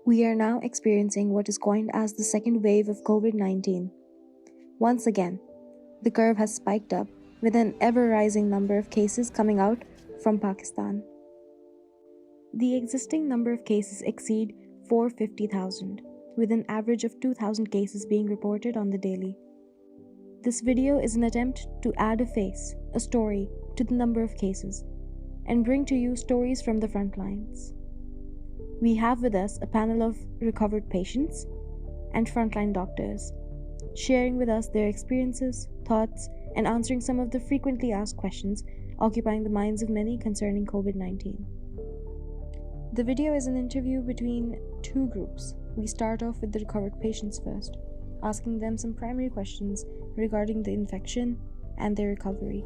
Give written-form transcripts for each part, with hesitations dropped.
We are now experiencing what is coined as the second wave of COVID-19. Once again, the curve has spiked up with an ever-rising number of cases coming out from Pakistan. The existing number of cases exceed 450,000, with an average of 2,000 cases being reported on the daily. This video is an attempt to add a face, a story, to the number of cases, and bring to you stories from the front lines. We have with us a panel of recovered patients and frontline doctors, sharing with us their experiences, thoughts, and answering some of the frequently asked questions occupying the minds of many concerning COVID-19. The video is an interview between two groups. We start off with the recovered patients first, asking them some primary questions regarding the infection and their recovery.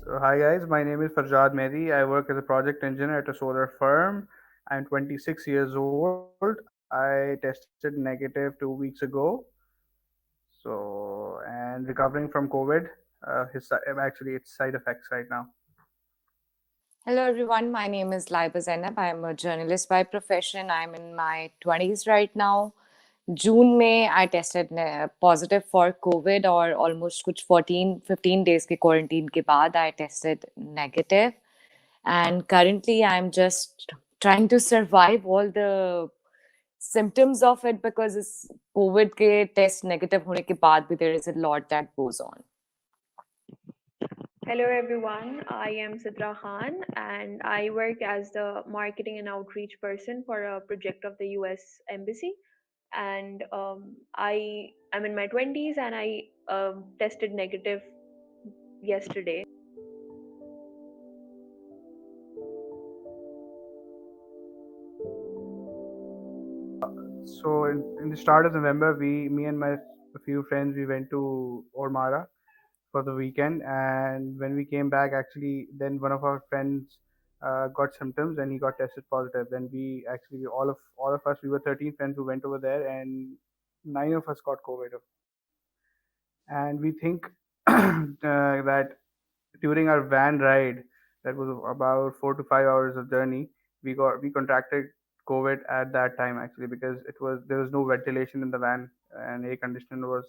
So, hi guys, my name is Farjad Mehdi. I work as a project engineer at a solar firm. I'm 26 years old. I tested negative 2 weeks ago. So, and recovering from COVID. Actually, it's side effects right now. Hello, everyone. My name is Laiba Zainab. I'm a journalist by profession. I'm in my 20s right now. June May, I tested positive for COVID or almost kuch 14-15 days ke quarantine ke baad I tested negative. And currently, I'm just trying to survive all the symptoms of it because it's COVID ke test negative hone ke baad bhi there is a lot that goes on. Hello everyone, I am Sidra Khan and I work as the marketing and outreach person for a project of the US Embassy. And I am in my 20s and I tested negative yesterday. So, in the start of November, me and my a few friends, we went to Ormara for the weekend, and when we came back, actually, then one of our friends got symptoms and he got tested positive. Then all of us, we were 13 friends who went over there, and 9 of us got COVID. And we think that during our van ride, that was about 4 to 5 hours of journey, we contracted COVID at that time actually, because there was no ventilation in the van and air conditioner was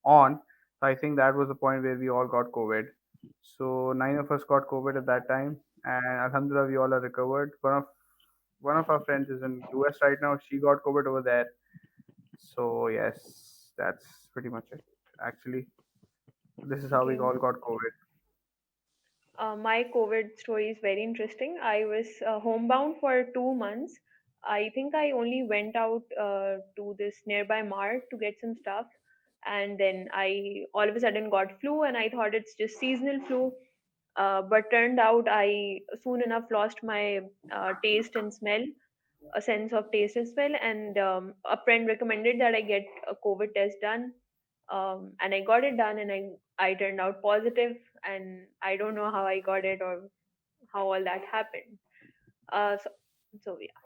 on. So I think that was the point where we all got COVID. So 9 of us got COVID at that time, and Alhamdulillah, we all are recovered. One of our friends is in US right now. She got COVID over there. So yes, that's pretty much it. Actually, this is how we Okay. all got COVID. My COVID story is very interesting. I was homebound for 2 months. I think I only went out to this nearby mart to get some stuff, and then I all of a sudden got flu, and I thought it's just seasonal flu. But turned out I soon enough lost my taste and smell, a sense of taste and smell, and a friend recommended that I get a COVID test done, and I got it done, and I turned out positive, and I don't know how I got it or how all that happened. So yeah.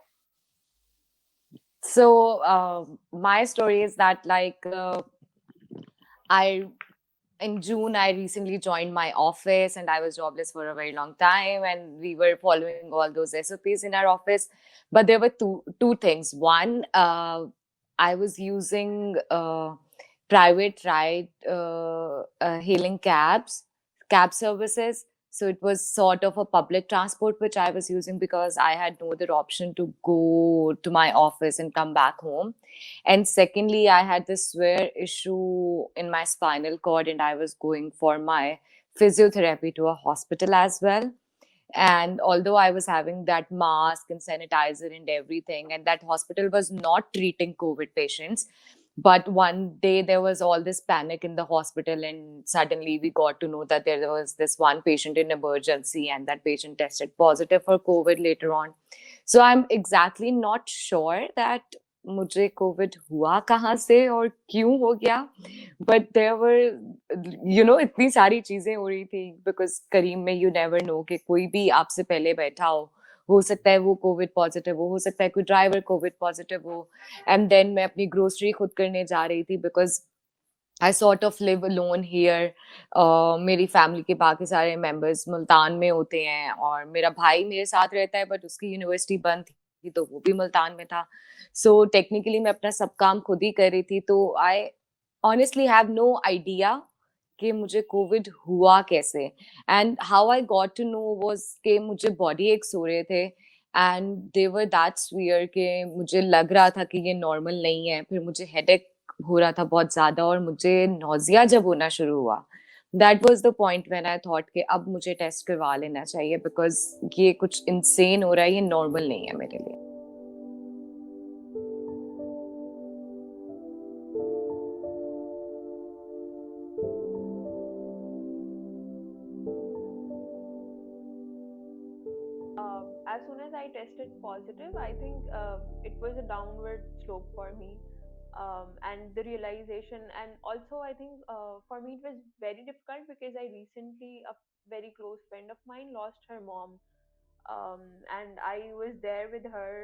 So my story is that I in June, I recently joined my office and I was jobless for a very long time. And we were following all those SOPs in our office. But there were two things. One, I was using private ride hailing cab services. So it was sort of a public transport which I was using because I had no other option to go to my office and come back home. And secondly, I had this severe issue in my spinal cord and I was going for my physiotherapy to a hospital as well. And although I was having that mask and sanitizer and everything, and that hospital was not treating COVID patients, but one day there was all this panic in the hospital, and suddenly we got to know that there was this one patient in emergency, and that patient tested positive for COVID later on. So I'm exactly not sure that मुझे Covid हुआ कहाँ से और क्यों हो गया, but there were इतनी सारी चीजें हो रही थी बिकॉज करीम में यू नेवर नो कि कोई भी आपसे पहले बैठा हो सकता है वो कोविड पॉजिटिव हो सकता है कोई ड्राइवर कोविड पॉजिटिव हो. एंड देन मैं अपनी ग्रोसरी खुद करने जा रही थी because I sort of live alone here. मेरी फैमिली के बाकी सारे मेंबर्स मुल्तान में होते हैं और मेरा भाई मेरे साथ रहता है बट उसकी यूनिवर्सिटी बंद थी तो वो भी मुल्तान में था. So technically मैं अपना सब काम खुद ही कर रही थी. तो I honestly have no idea कि मुझे कोविड हुआ कैसे. And how I got to know was कि मुझे बॉडी एक्स हो रहे थे and they were that's where कि मुझे लग रहा था कि ये नॉर्मल नहीं है. फिर मुझे हेडेक हो रहा था बहुत ज्यादा और मुझे नौजिया जब होना शुरू हुआ, that was the point when I thought कि अब मुझे टेस्ट करवा लेना चाहिए बिकॉज ये कुछ इंसेन हो रहा है, ये नॉर्मल नहीं है मेरे लिए. As soon as I tested positive, I think it was a downward slope for me. And the realization, and also I think for me it was very difficult because I recently, a very close friend of mine lost her mom, and I was there with her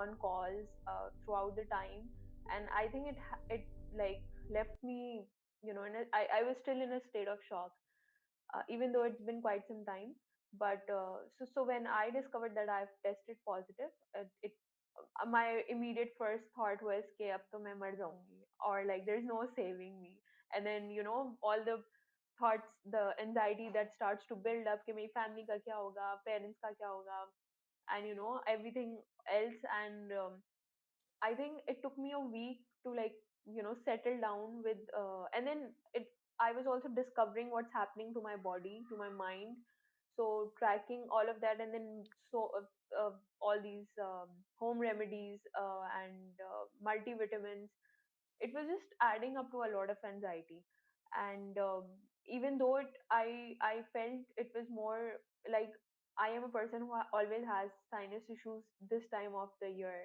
on calls throughout the time, and I think it like left me, I was still in a state of shock, even though it's been quite some time. But so when I discovered that I've tested positive, it my immediate first thought was कि अब तो मैं मर जाऊंगी, or like there's no saving me. And then all the thoughts, the anxiety that starts to build up कि मेरी family का क्या होगा, parents का क्या होगा, and everything else. And I think it took me a week to like settle down with and then it I was also discovering what's happening to my body, to my mind. So tracking all of that, and then all these home remedies and multivitamins, it was just adding up to a lot of anxiety. And even though I felt it was more like, I am a person who always has sinus issues this time of the year,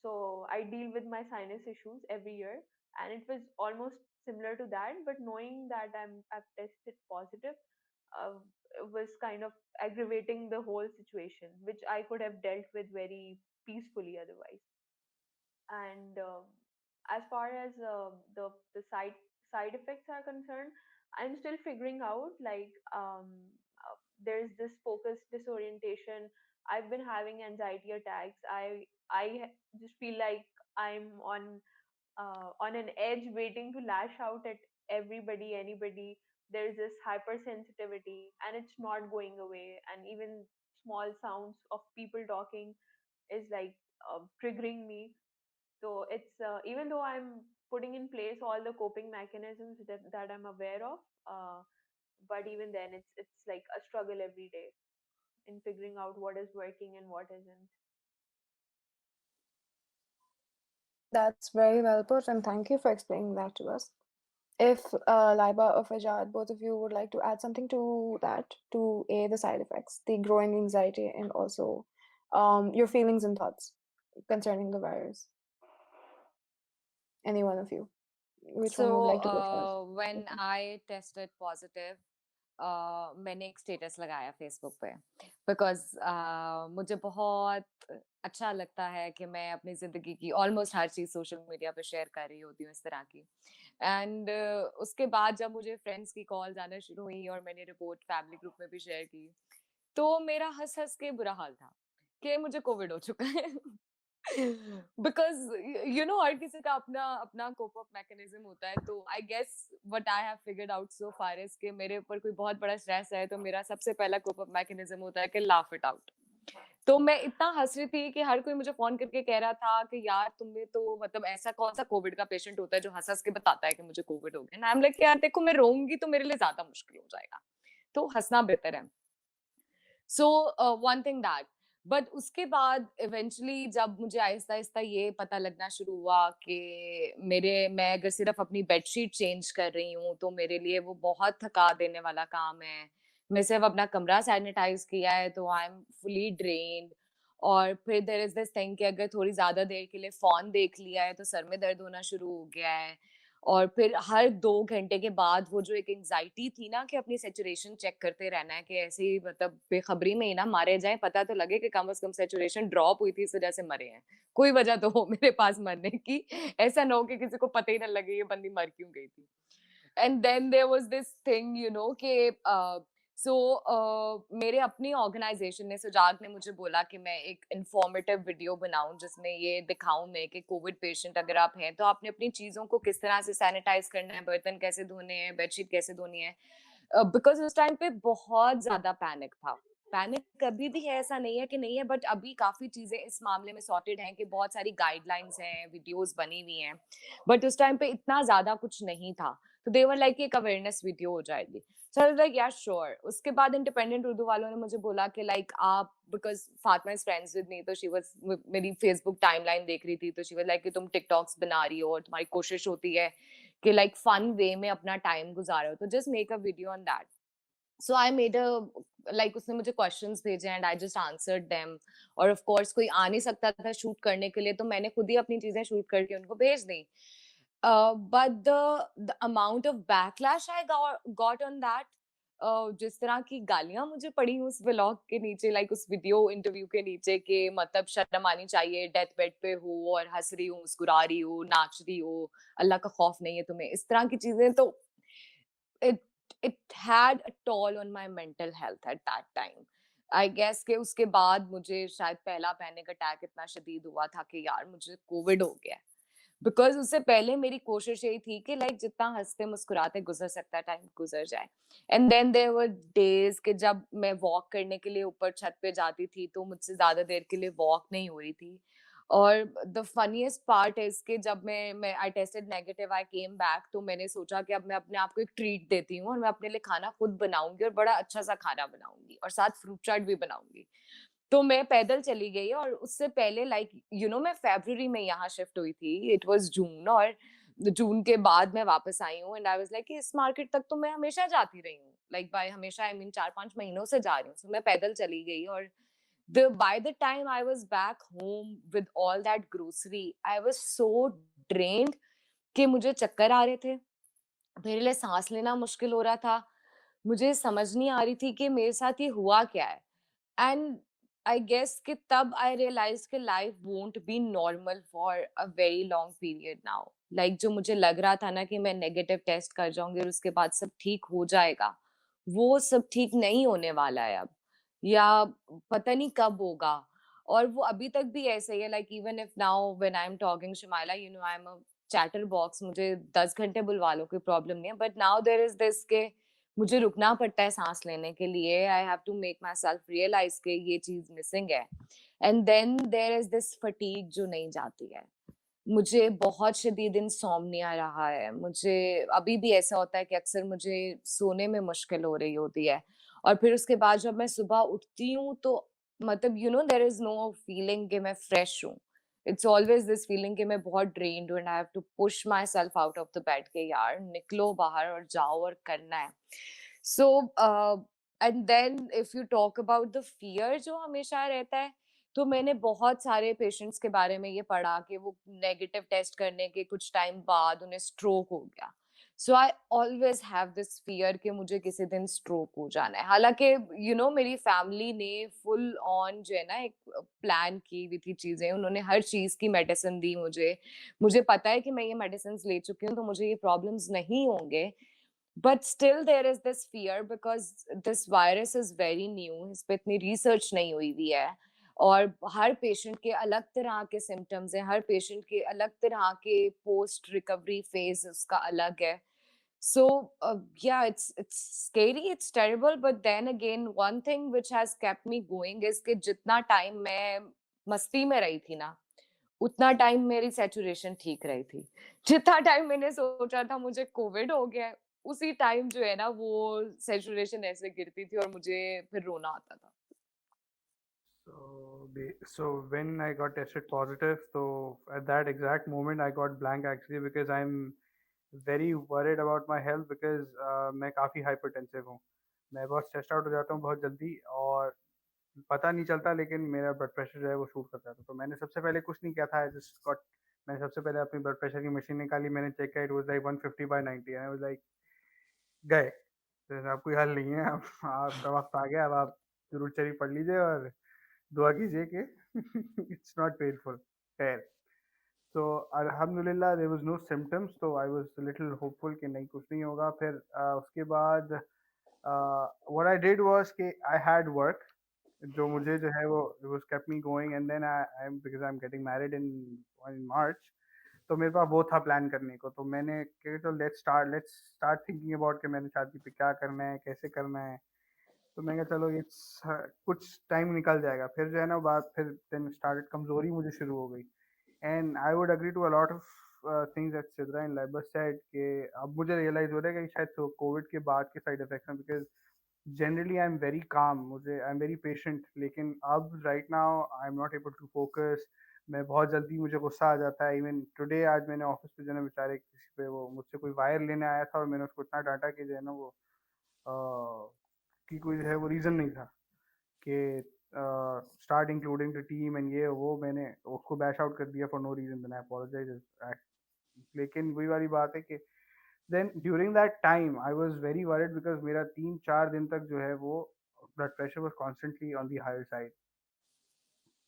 so I deal with my sinus issues every year, and it was almost similar to that. But knowing that I've tested positive uh, was kind of aggravating the whole situation, which I could have dealt with very peacefully otherwise. And as far as the side effects are concerned, I'm still figuring out, like, there's this focus disorientation. I've been having anxiety attacks. Just feel like I'm on an edge waiting to lash out at everybody, anybody. There's this hypersensitivity and it's not going away, and even small sounds of people talking is like triggering me. So it's even though I'm putting in place all the coping mechanisms that I'm aware of, but even then it's like a struggle every day in figuring out what is working and what isn't. That's very well put, and thank you for explaining that to us. If Laiba or Fajad, both of you would like to add something to that, to the side effects, the growing anxiety, and also your feelings and thoughts concerning the virus. Any one of you, which one would like to go first? When I tested positive, मैंने एक status लगाया Facebook पे because मुझे बहुत अच्छा लगता है कि मैं अपनी जिंदगी की ऑलमोस्ट हर चीज सोशल मीडिया पे शेयर कर रही होती हूँ इस तरह की. एंड उसके बाद जब मुझे फ्रेंड्स की कॉल्स आना शुरू हुई और मैंने रिपोर्ट फैमिली ग्रुप में भी शेयर की, तो मेरा हंस हंस के बुरा हाल था कि मुझे कोविड हो चुका है. बिकॉज हर किसी का अपना अपना कोप अप मैकेनिज्म होता है. तो I guess what I have figured out so far is कि मेरे ऊपर कोई बहुत बड़ा स्ट्रेस है तो मेरा सबसे पहला कोप अप मैकेनिज्म होता है कि लाफ इट आउट. तो मैं इतना हंस रही थी कि हर कोई मुझे फोन करके कह रहा था कि यार तुम्हें तो मतलब ऐसा कौन सा कोविड का पेशेंट होता है जो हंस हंस के बताता है कि मुझे कोविड हो गया. आई एम लाइक यार देखो मैं रोऊंगी तो मेरे लिए ज्यादा मुश्किल हो जाएगा, तो हंसना बेहतर है. So one thing that. But उसके बाद इवेंचुअली जब मुझे आहिस्ता आहिस्ता ये पता लगना शुरू हुआ कि मैं अगर सिर्फ अपनी बेडशीट चेंज कर रही हूँ तो मेरे लिए वो बहुत थका देने वाला काम है. मैं सिर्फ अपना कमरा सैनिटाइज किया है तो आई एम फुली ड्रेन्ड. और फिर देयर इज दिस थिंग कि अगर थोड़ी ज्यादा देर के लिए फोन देख लिया है तो सर में दर्द होना शुरू हो गया है. और फिर हर 2 घंटे के बाद वो जो एक एंग्जाइटी थी ना कि अपनी सैचुरेशन चेक करते रहना है कि ऐसे ही मतलब बेखबरी में ही ना मारे जाए, पता तो लगे कि कम से कम सैचुरेशन ड्रॉप हुई थी इस वजह से मरे हैं, कोई वजह तो हो मेरे पास मरने की. ऐसा ना हो कि किसी को पता ही ना लगे ये बंदी मर क्यों गई थी. And then there was this thing कि सो मेरे अपनी ऑर्गेनाइजेशन ने, सुजाग ने मुझे बोला कि मैं एक इंफॉर्मेटिव वीडियो बनाऊं जिसमें ये दिखाऊं मैं कि कोविड पेशेंट अगर आप हैं तो आपने अपनी चीज़ों को किस तरह से सैनिटाइज करना है, बर्तन कैसे धोने हैं, बेडशीट कैसे धोनी है, बिकॉज उस टाइम पे बहुत ज्यादा पैनिक था। पैनिक कभी भी है, ऐसा नहीं है कि नहीं है, बट अभी काफी चीजें इस मामले में सॉर्टेड हैं कि बहुत सारी गाइडलाइंस हैं, वीडियोस बनी हुई हैं, बट उस टाइम पे इतना ज्यादा कुछ नहीं था। तो देवर लाइक एक अवेयरनेस वीडियो हो जाएगी। सो आई वाज लाइक या श्योर। उसके बाद इंडिपेंडेंट उर्दू वालों ने मुझे बोला कि लाइक आप, because Fatima is friends with me, तो शी वाज मेरी फेसबुक टाइमलाइन देख रही थी, तो शी वाज लाइक कि तुम टिकटॉक्स बना रही हो और तुम्हारी कोशिश होती है कि लाइक फन वे में अपना टाइम गुजारो, तो just make a video on that. So I made a, like उसने मुझे क्वेश्चंस भेजे and I just answered them. और ऑफ कोर्स कोई आ नहीं सकता था शूट करने के लिए, तो मैंने खुद ही अपनी चीजें शूट करके उनको भेज दी। But the amount of backlash I got on that, जिस तरह की गालियां मुझे पड़ी उस व्लॉग के नीचे, लाइक उस वीडियो इंटरव्यू के नीचे, कि मतलब शर्म आनी चाहिए, डेथ बेड पे हो और हंस रही हो, मुस्कुरा रही हो, नाच रही हो, अल्लाह का खौफ नहीं है तुम्हें, इस तरह की चीजें, तो it it had a toll on my mental health at that time. I guess के उसके बाद मुझे शायद पहला पैनिक अटैक इतना शदीद हुआ था कि यार मुझे कोविड हो गया। बिकॉज उससे पहले मेरी कोशिश यही थी कि लाइक जितना हंसते मुस्कुराते गुजर सकता है टाइम गुजर जाए। And then there were days कि जब मैं वॉक करने के लिए ऊपर छत पे जाती थी तो मुझसे ज्यादा देर के लिए वॉक नहीं हो रही थी। और द फनीएस्ट पार्ट इज कि जब मैं I tasted negative, I came back, तो मैंने सोचा कि अब मैं अपने आप को एक ट्रीट देती हूँ और मैं अपने लिए खाना खुद बनाऊंगी और बड़ा अच्छा सा खाना बनाऊंगी और साथ फ्रूट चाट भी बनाऊंगी। तो मैं पैदल चली गई और उससे पहले लाइक मैं फरवरी में यहाँ शिफ्ट हुई थी, इट वाज जून, और जून के बाद मैं वापस आई हूँ एंड आई वाज लाइक इस मार्केट तक तो मैं हमेशा जाती रही हूँ, लाइक बाय हमेशा आई मीन 4-5 महीनों से जा रही हूँ। So, मैं पैदल चली गई और the by the time I was back home with all that grocery, I was so drained कि मुझे चक्कर आ रहे थे, मेरे लिए सांस लेना मुश्किल हो रहा था, मुझे समझ नहीं आ रही थी कि मेरे साथ ये हुआ क्या है। एंड आई गेस कि तब आई रियलाइज कि life won't be normal for a very long period now. Like जो मुझे लग रहा था ना कि मैं नेगेटिव टेस्ट कर जाऊंगी और उसके बाद सब ठीक हो जाएगा, वो सब ठीक नहीं होने वाला है अब, या पता नहीं कब होगा। और वो अभी तक भी ऐसे ही है, like even if now when I am talking Shimaila, I am a chatterbox, मुझे 10 घंटे बुलवा लो कोई प्रॉब्लम नहीं है, but now there is this के मुझे रुकना पड़ता है सांस लेने के लिए। I have to make myself realise के ये चीज मिसिंग है। And then there is this fatigue जो नहीं जाती है। मुझे बहुत शदीद इंसोम्निया रहा है, मुझे अभी भी ऐसा होता है कि अक्सर मुझे सोने में मुश्किल हो रही होती है। और फिर उसके बाद जब मैं सुबह उठती हूँ तो मतलब देयर इज नो फीलिंग कि मैं फ्रेश हूँ। इट्स ऑलवेज दिस फीलिंग कि मैं बहुत ड्रेन्ड हूँ and I have to push myself out of the bed के यार निकलो बाहर और जाओ और करना है। So and then if you talk about the fear जो हमेशा रहता है, तो मैंने बहुत सारे पेशेंट्स के बारे में ये पढ़ा कि वो नेगेटिव टेस्ट करने के कुछ टाइम बाद उन्हें स्ट्रोक हो गया। So I always have this fear कि मुझे किसी दिन स्ट्रोक हो जाना है। हालांकि मेरी फैमिली ने फुल ऑन जो है ना एक प्लान की हुई थी चीजें, उन्होंने हर चीज की मेडिसिन दी मुझे। मुझे पता है कि मैं ये मेडिसिन ले चुकी हूँ तो मुझे ये प्रॉब्लम्स नहीं होंगे। But still there is this fear because this virus is very new, इस पे इतनी रिसर्च नहीं हुई हुई है और हर पेशेंट के अलग तरह के सिम्टम्स हैं, हर पेशेंट के अलग तरह के पोस्ट रिकवरी फेज उसका अलग है। So yeah, it's scary, it's terrible, but then again one thing which has kept me going is कि जितना टाइम मैं मस्ती में रही थी ना, उतना टाइम मेरी सैचुरेशन ठीक रही थी। जितना टाइम मैंने सोचा था मुझे कोविड हो गया है, उसी टाइम जो है ना वो सैचुरेशन ऐसे गिरती थी और मुझे फिर रोना आता था। So when I got tested positive, so at that exact moment I got blank actually because I'm very worried about my health because मैं काफ़ी hypertensive हूँ। मैं बहुत stressed out हो जाता हूँ बहुत जल्दी और पता नहीं चलता लेकिन मेरा ब्लड प्रेशर जो है वो शूट कर जाता है। तो मैंने सबसे पहले कुछ नहीं किया था, आई जस्ट गॉट मैंने सबसे पहले अपनी ब्लड प्रेशर की मशीन निकाली, मैंने चेक किया, it was like 150/90 and I was like गए। तो अब कोई हल नहीं है, अब आपका वक्त आ गया, अब आप जरूर चरी पढ़ लीजिए और दुआ कीजिए कि इट्स नॉट पेनफुल। खैर, तो अल्हम्दुलिल्लाह देयर वाज नो सिम्टम्स, तो आई वाज लिटिल होपफुल कि नहीं कुछ नहीं होगा। फिर उसके बाद What I did was कि I had work जो मुझे जो है वो it was kept me going, and then I'm because I'm getting married in March, तो मेरे पास वो था प्लान करने को, तो मैंने कहा तो लेट्स स्टार्ट थिंकिंग अबाउट कि मैंने शादी पे क्या करना है, कैसे करना है। तो मैं कहा चलो इट्स कुछ टाइम निकल जाएगा, फिर जो है ना बात, फिर देन स्टार्टेड कमज़ोरी मुझे शुरू हो गई। And I would agree to a lot of things that Sidra and Laiba said कि अब मुझे रियलाइज हो रहा है कि शायद कोविड के बाद के साइड इफेक्ट्स हैं, because generally I am very calm, मुझे आई एम वेरी पेशेंट, लेकिन अब right now I am not able to focus. मैं बहुत जल्दी मुझे गुस्सा आ जाता है। इवन टुडे आज मैंने ऑफिस पे जो है ना बेचारे किसी पे वो मुझसे कोई वायर लेने आया था और मैंने उसको इतना डांटा कि जो है ना वो कि कोई जो है वो रीज़न नहीं था कि start including the team and ये वो, मैंने उसको बैश आउट कर दिया for no reason, then I apologise. लेकिन वही वाली बात है कि then during that time I was very worried because मेरा 3-4 दिन तक जो है वो blood pressure was constantly on the higher side.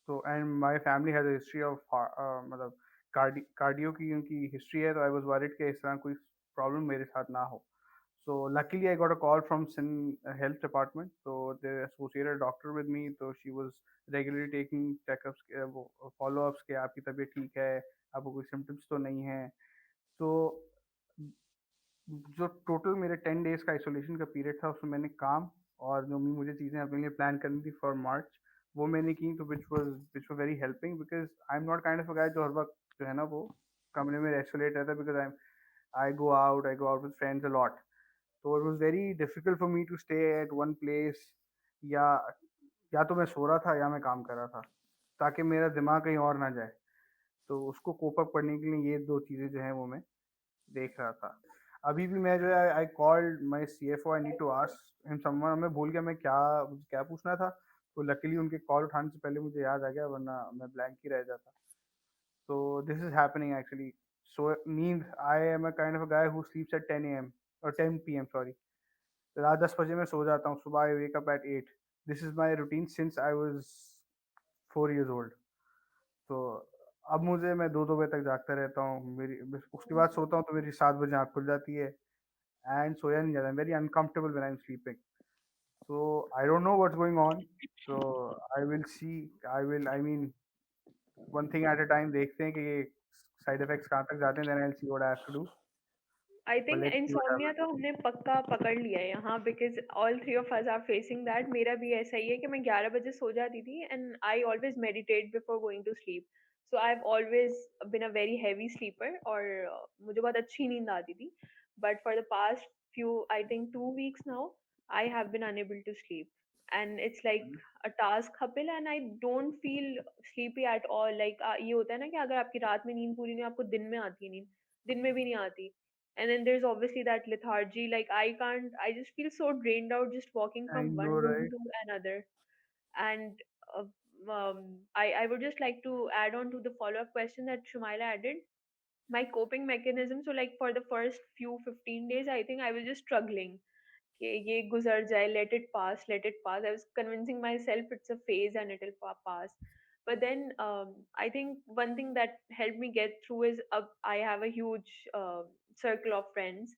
तो and my family has a history of मतलब कार्डियो की उनकी हिस्ट्री है, तो आई वाज वरिड कि इस तरह कोई प्रॉब्लम मेरे साथ ना हो। So luckily I got a call from Sin health department, so they associated a doctor with me, so she was regularly taking checkups, follow ups कि आपकी तबीयत ठीक है, आपको कोई symptoms तो नहीं है। तो जो टोटल मेरे 10 days का आइसोलेशन का पीरियड था उसमें मैंने काम और जो भी मुझे चीज़ें अपने लिए प्लान करनी थी फॉर मार्च वो मैंने की, तो which was very helping because I am not kind of a guy जो हर वक्त जो है ना वो कमरे में आइसोलेट रहता है, because I go out with friends a lot. तो it was very difficult for me to stay at one place, या या तो मैं सो रहा था या मैं काम कर रहा था, ताकि मेरा दिमाग कहीं और ना जाए। तो उसको कोप अप करने के लिए ये दो चीज़ें जो हैं वो मैं देख रहा था। अभी भी मैं जो है I called my CFO, I need to ask him someone, मैं भूल गया मैं क्या मुझे क्या पूछना था, तो लकीली उनके कॉल उठाने से पहले मुझे याद आ गया, वरना मैं ब्लैंक ही रह जाता। तो this is happening actually. So नींद, I am a kind of a guy who sleeps at 10 AM और 10 PM सॉरी। रात 10 बजे मैं सो जाता हूँ, सुबह I wake up at 8। This is my routine since I was 4 years old. तो अब मुझे मैं 2-2 बजे तक जागता रहता हूँ, मेरी उसके बाद सोता हूँ तो मेरी 7 बजे आँख खुल जाती है एंड सोया नहीं जाता, आई am very uncomfortable when I am sleeping. So I don't know what's going on, so I will C, I mean one thing at a time, देखते हैं कि ये साइड इफेक्ट्स कहाँ तक जाते हैं, then I will see what I have to do, I but think let's see what insomnia happens. तो हमने पक्का पकड़ लिया है यहाँ, because all three of us are facing that. मेरा भी ऐसा ही है कि मैं 11 बजे सो जाती थी and I always meditate before going to sleep. So I have always been a very heavy sleeper और मुझे बहुत अच्छी नींद आती थी। But for the past few, I think 2 weeks now, I have been unable to sleep, and it's like a task uphill and I don't feel sleepy at all. Like ये होता है ना कि अगर आपकी रात में नींद पूरी नहीं, आपको दिन में आती है नींद, दिन में भी नहीं आती। And then there's obviously that lethargy, like I just feel so drained out just walking I from no one room right. to another. And I would just like to add on to the follow-up question that Shumaila added, my coping mechanism. So like for the first few 15 days, I think I was just struggling कि ये गुजर जाए, let it pass, let it pass. I was convincing myself it's a phase and it'll pass. But then I think one thing that helped me get through is I have a huge circle of friends,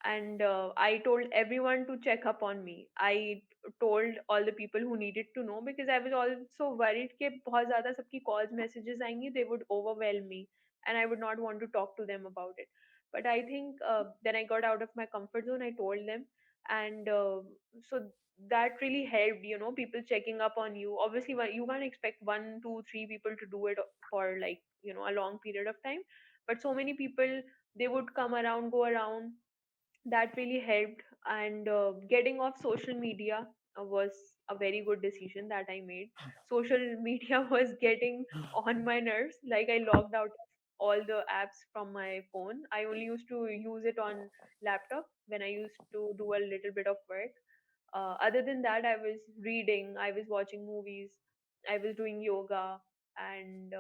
and I told everyone to check up on me. I told all the people who needed to know, because I was also worried कि बहुत ज़्यादा सबकी calls messages आएंगी, they would overwhelm me and I would not want to talk to them about it. But I think then I got out of my comfort zone, I told them, and so that really helped, people checking up on you. Obviously you can't expect 1 2 3 people to do it for like a long period of time, but so many people, they would come around, go around. That really helped. And getting off social media was a very good decision that I made. Social media was getting on my nerves. Like I logged out of all the apps from my phone. I only used to use it on laptop when I used to do a little bit of work. Other than that, I was reading, I was watching movies, I was doing yoga, and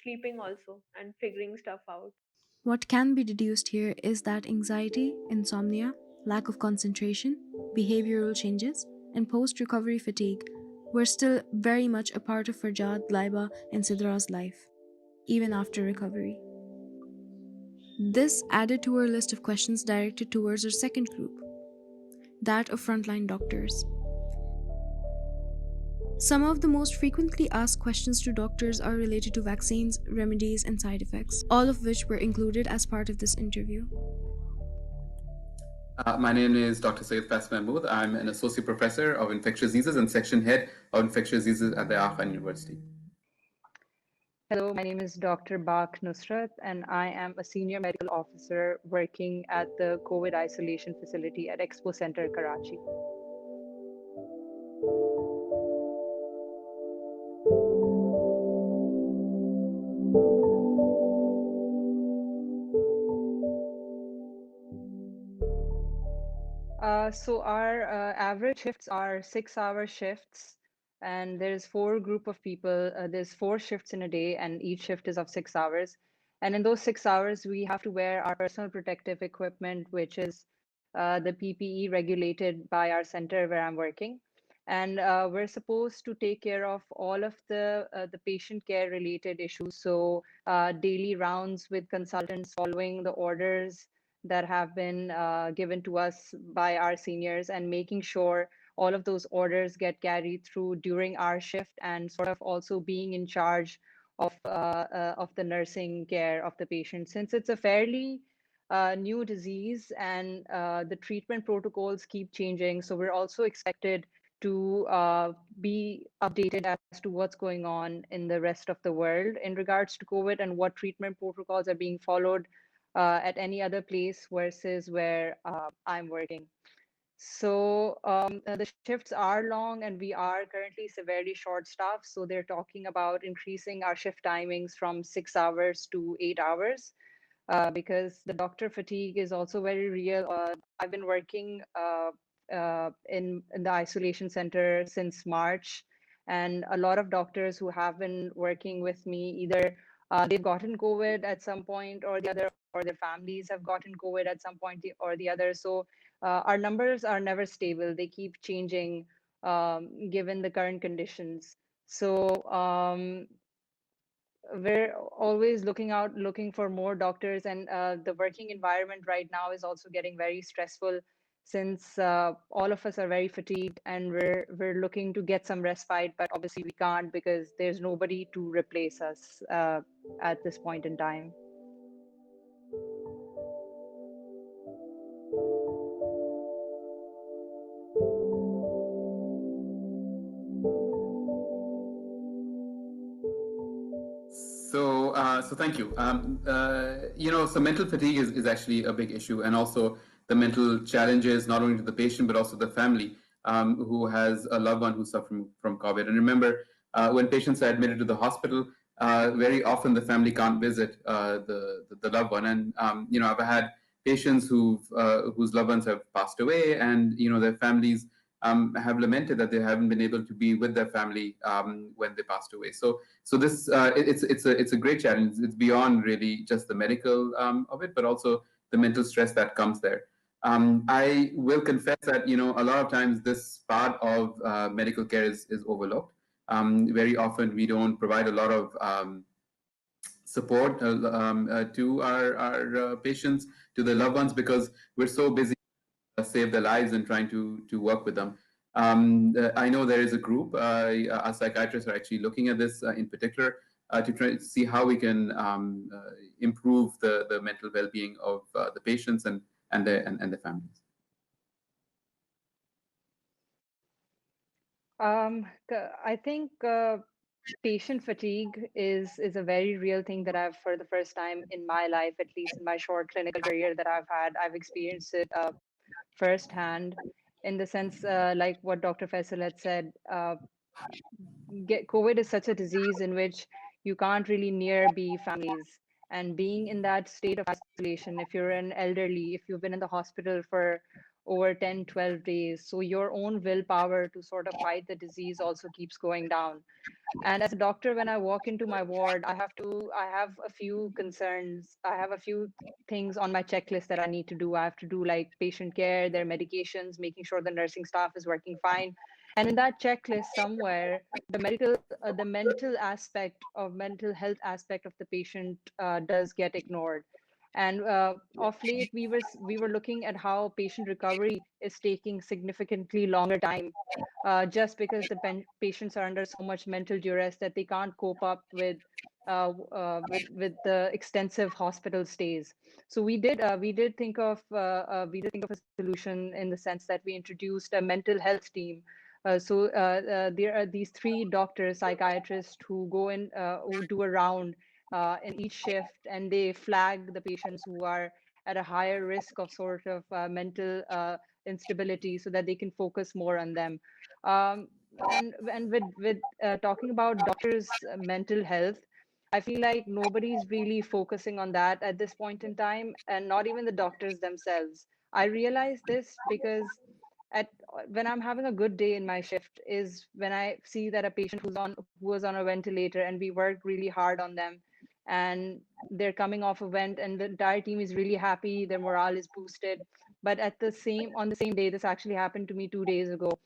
sleeping also, and figuring stuff out. What can be deduced here is that anxiety, insomnia, lack of concentration, behavioral changes, and post recovery fatigue were still very much a part of Farjad, Laiba, and Sidra's life, even after recovery. This added to our list of questions directed towards our second group. that of frontline doctors. Some of the most frequently asked questions to doctors are related to vaccines, remedies, and side effects, all of which were included as part of this interview. My name is Dr. Syed Faisal Mahmood. I'm an associate professor of infectious diseases and section head of infectious diseases at the Aga Khan University. Hello, my name is Dr. Bak Nusrat, and I am a senior medical officer working at the COVID isolation facility at Expo Center, Karachi. So our average shifts are 6-hour shifts, and there's 4 group of people. There's 4 shifts in a day, and each shift is of 6 hours. And in those 6 hours, we have to wear our personal protective equipment, which is the PPE regulated by our center where I'm working. And we're supposed to take care of all of the patient care related issues. So daily rounds with consultants, following the orders that have been given to us by our seniors, and making sure all of those orders get carried through during our shift, and sort of also being in charge of the nursing care of the patient, since it's a fairly new disease, and the treatment protocols keep changing. So we're also expected to be updated as to what's going on in the rest of the world in regards to COVID, and what treatment protocols are being followed at any other place versus where I'm working. So the shifts are long, and we are currently severely short staffed. So they're talking about increasing our shift timings from 6 hours to 8 hours, because the doctor fatigue is also very real. I've been working in the isolation center since March, and a lot of doctors who have been working with me, either they've gotten COVID at some point or the other, or their families have gotten COVID at some point or the other. So our numbers are never stable. They keep changing given the current conditions. So we're always looking for more doctors, and the working environment right now is also getting very stressful, since all of us are very fatigued, and we're looking to get some respite, but obviously we can't because there's nobody to replace us at this point in time. So thank you. So mental fatigue is actually a big issue, and also the mental challenges, not only to the patient, but also the family who has a loved one who's suffering from COVID. And remember, when patients are admitted to the hospital, very often the family can't visit the loved one. And, I've had patients whose loved ones have passed away, and, their families have lamented that they haven't been able to be with their family when they passed away. So this it's a great challenge. It's beyond really just the medical of it, but also the mental stress that comes there. I will confess that a lot of times this part of medical care is overlooked. Very often we don't provide a lot of support to our patients, to their loved ones, because we're so busy save their lives and trying to work with them. I know there is a group, our psychiatrists are actually looking at this in particular to try to see how we can improve the mental well-being of the patients and their families. I think patient fatigue is a very real thing that I've, for the first time in my life, at least in my short clinical career that I've had, I've experienced it firsthand, in the sense, like what Dr. Faisal had said, COVID is such a disease in which you can't really near be families. And being in that state of isolation, if you're an elderly, if you've been in the hospital for over 10, 12 days, so your own willpower to sort of fight the disease also keeps going down. And as a doctor, when I walk into my ward, I have a few concerns. I have a few things on my checklist that I need to do. I have to do like patient care, their medications, making sure the nursing staff is working fine. And in that checklist somewhere, the mental health aspect of the patient does get ignored. And of late, we were looking at how patient recovery is taking significantly longer time, just because the patients are under so much mental duress that they can't cope up with the extensive hospital stays. So we did think of a solution in the sense that we introduced a mental health team. There are these three doctors, psychiatrists who do a round in each shift, and they flag the patients who are at a higher risk of sort of mental instability, so that they can focus more on them. Um, and with talking about doctors' mental health, I feel like nobody's really focusing on that at this point in time, and not even the doctors themselves. I realize this because at when I'm having a good day in my shift is when I see that a patient who was on a ventilator, and we worked really hard on them, and they're coming off a vent, and the entire team is really happy, their morale is boosted. But on the same day, this actually happened to me 2 days ago.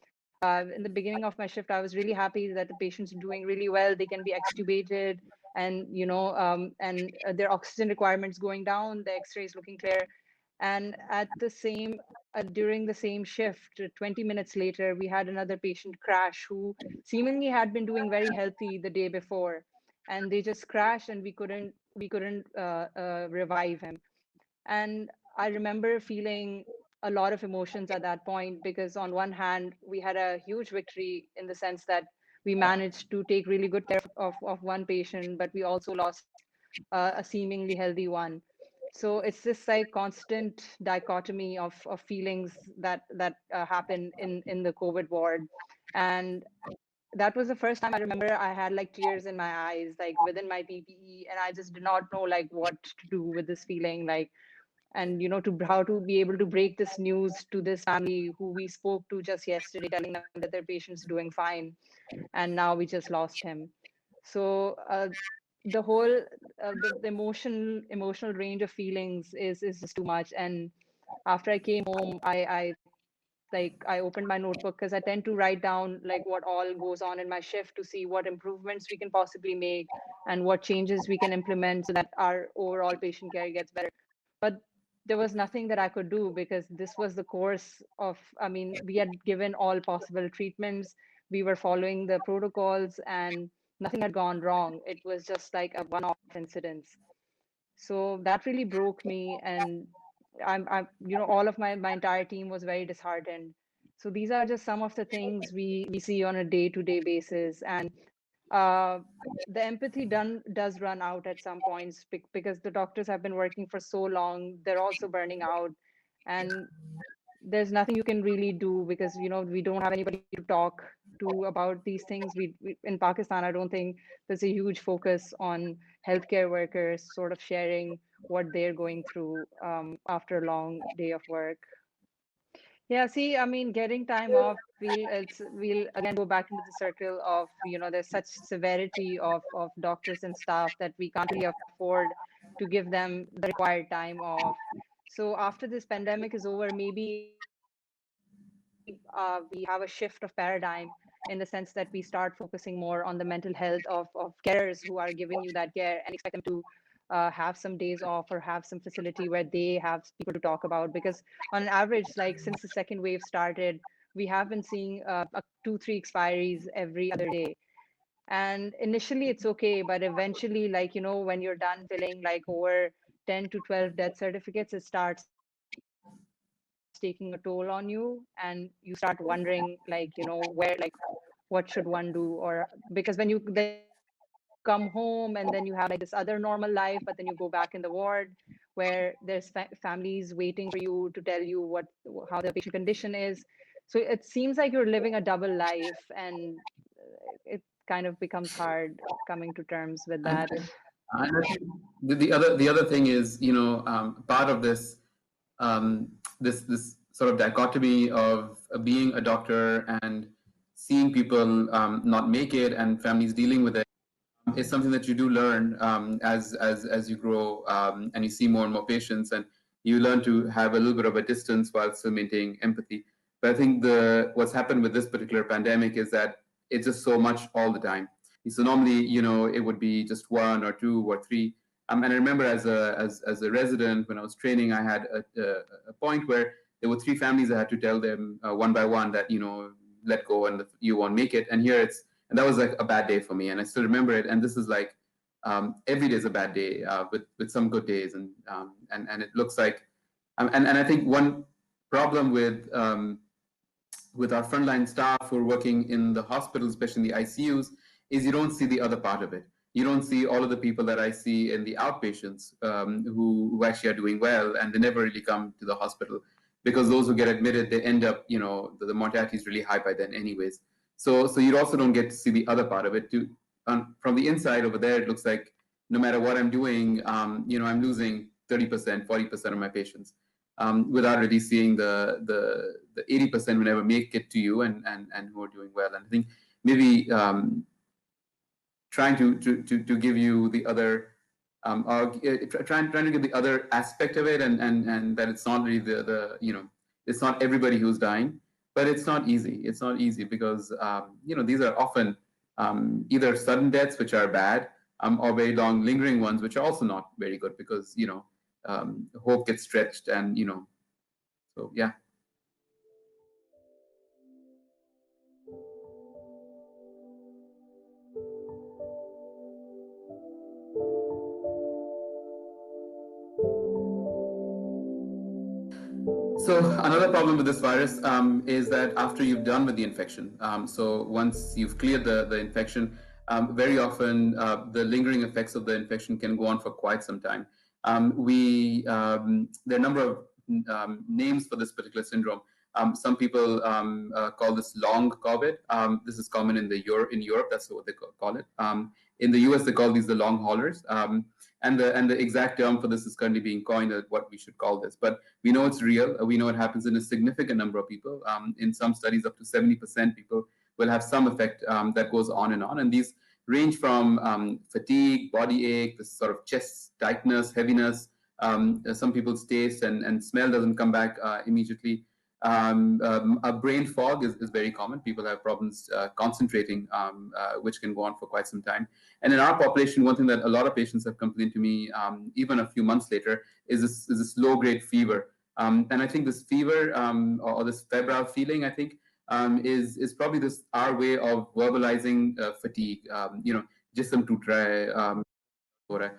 In the beginning of my shift, I was really happy that the patient's doing really well, they can be extubated, and their oxygen requirements going down, the x-ray is looking clear. And during the same shift, 20 minutes later, we had another patient crash who seemingly had been doing very healthy the day before, and they just crashed, and we couldn't revive him. And I remember feeling a lot of emotions at that point, because on one hand, we had a huge victory in the sense that we managed to take really good care of one patient, but we also lost a seemingly healthy one. So it's this like constant dichotomy of feelings that happen in the COVID ward. And that was the first time I remember I had like tears in my eyes, like within my PPE, and I just did not know like what to do with this feeling. Like, and to how to be able to break this news to this family who we spoke to just yesterday, telling them that their patient's doing fine, and now we just lost him. So the whole the emotional range of feelings is just too much. And after I came home, I opened my notebook, because I tend to write down like what all goes on in my shift, to see what improvements we can possibly make and what changes we can implement so that our overall patient care gets better. But there was nothing that I could do, because this was the course of, I mean, we had given all possible treatments, we were following the protocols, and nothing had gone wrong. It was just like a one-off incident. So that really broke me, and all of my entire team was very disheartened. So these are just some of the things we see on a day-to-day basis. And uh, the empathy does run out at some points, because the doctors have been working for so long, they're also burning out. And there's nothing you can really do, because we don't have anybody to talk to about these things. We in Pakistan, I don't think there's a huge focus on healthcare workers sort of sharing what they're going through after a long day of work. Yeah, see, I mean, getting time off, we'll again go back into the circle of, there's such severity of doctors and staff that we can't really afford to give them the required time off. So after this pandemic is over, maybe we have a shift of paradigm, in the sense that we start focusing more on the mental health of carers who are giving you that care, and expect them to have some days off, or have some facility where they have people to talk about. Because on an average, like since the second wave started, we have been seeing 2 3 expiries every other day. And initially it's okay, but eventually, like, when you're done filling like over 10 to 12 death certificates, it starts taking a toll on you, and you start wondering, like, what should one do? Or because then you come home, and then you have like this other normal life, but then you go back in the ward, where there's families waiting for you to tell you how the patient condition is. So it seems like you're living a double life, and it kind of becomes hard coming to terms with And, that. and I think the other thing is, part of this sort of dichotomy of being a doctor and seeing people not make it, and families dealing with it, is something that you do learn as you grow, and you see more and more patients, and you learn to have a little bit of a distance while still maintaining empathy. But I think the what's happened with this particular pandemic is that it's just so much all the time. So normally, it would be just one or two or three. And I remember as a resident, when I was training, I had a point where there were 3 families. I had to tell them one by one that, let go and you won't make it. And and that was like a bad day for me. And I still remember it. And this is like, every day is a bad day, with some good days. And it looks like, and I think one problem with our frontline staff who are working in the hospitals, especially in the ICUs, is you don't see the other part of it. You don't see all of the people that I see in the outpatients, who actually are doing well, and they never really come to the hospital, because those who get admitted, they end up, the mortality is really high by then anyways. So you also don't get to see the other part of it. From the inside over there, it looks like no matter what I'm doing, I'm losing 30%, 40% of my patients, without really seeing the 80% who never make it to you, and who are doing well. And I think maybe trying to give you the other, trying to give the other aspect of it, and that it's not really it's not everybody who's dying, but it's not easy. It's not easy because these are often either sudden deaths, which are bad, or very long lingering ones, which are also not very good, because hope gets stretched, and so yeah. So another problem with this virus is that after you've done with the infection, so once you've cleared the infection, very often the lingering effects of the infection can go on for quite some time. There are a number of names for this particular syndrome. Some people call this long COVID. This is common in Europe. That's what they call it. In the US, they call these the long haulers. And the exact term for this is currently being coined as what we should call this. But we know it's real. We know it happens in a significant number of people. In some studies, up to 70% people will have some effect that goes on and on. And these range from fatigue, body ache, this sort of chest tightness, heaviness. Some people's taste and smell doesn't come back immediately. A brain fog is very common. People have problems concentrating, which can go on for quite some time. And in our population, one thing that a lot of patients have complained to me, even a few months later, is this low-grade fever. And I think this fever, or this febrile feeling, I think, is probably our way of verbalizing fatigue. Jism toot raha hai,